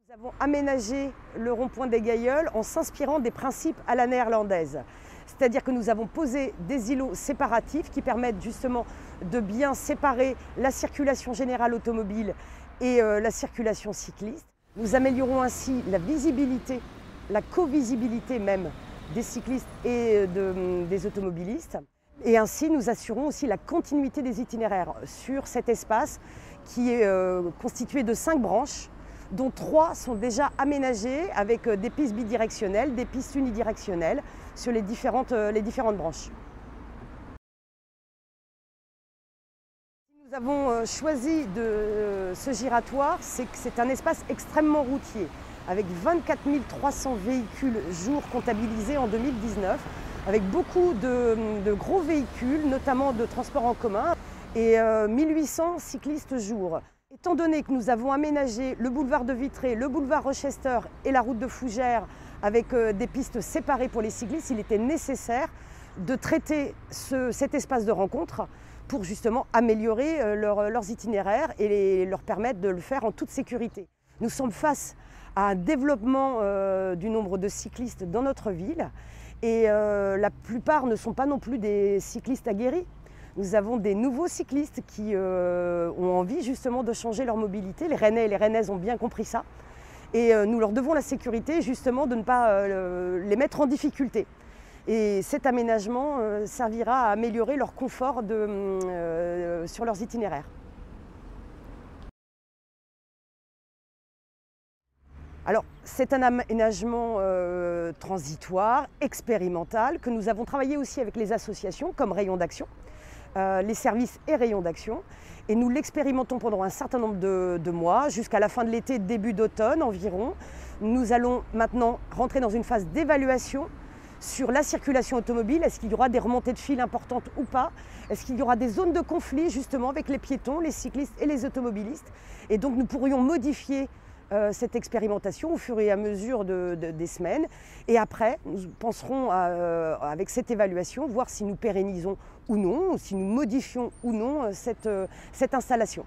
Nous avons aménagé le rond-point des Gailleuls en s'inspirant des principes à la néerlandaise. C'est-à-dire que nous avons posé des îlots séparatifs qui permettent justement de bien séparer la circulation générale automobile et la circulation cycliste. Nous améliorons ainsi la visibilité, la co-visibilité même des cyclistes et des automobilistes. Et ainsi, nous assurons aussi la continuité des itinéraires sur cet espace qui est constitué de 5 branches, dont 3 sont déjà aménagées avec des pistes bidirectionnelles, des pistes unidirectionnelles sur les différentes branches. Nous avons choisi ce giratoire, c'est que c'est un espace extrêmement routier, avec 24 300 véhicules jour comptabilisés en 2019, avec beaucoup de gros véhicules, notamment de transport en commun, et 1800 cyclistes jour. Étant donné que nous avons aménagé le boulevard de Vitré, le boulevard Rochester et la route de Fougères avec des pistes séparées pour les cyclistes, il était nécessaire de traiter cet espace de rencontre pour justement améliorer leurs itinéraires et leur permettre de le faire en toute sécurité. Nous sommes face à un développement du nombre de cyclistes dans notre ville et la plupart ne sont pas non plus des cyclistes aguerris. Nous avons des nouveaux cyclistes qui ont envie justement de changer leur mobilité. Les Rennais et les Rennaises ont bien compris ça. Et nous leur devons la sécurité justement de ne pas les mettre en difficulté. Et cet aménagement servira à améliorer leur confort sur leurs itinéraires. Alors, c'est un aménagement transitoire, expérimental, que nous avons travaillé aussi avec les associations comme Rayon d'Action, les services et Rayons d'Action. Et nous l'expérimentons pendant un certain nombre de mois, jusqu'à la fin de l'été, début d'automne environ. Nous allons maintenant rentrer dans une phase d'évaluation sur la circulation automobile. Est-ce qu'il y aura des remontées de fil importantes ou pas? Est-ce qu'il y aura des zones de conflit justement avec les piétons, les cyclistes et les automobilistes? Et donc nous pourrions modifier cette expérimentation au fur et à mesure des semaines. Et après, nous penserons avec cette évaluation, voir si nous pérennisons ou non, si nous modifions ou non cette installation.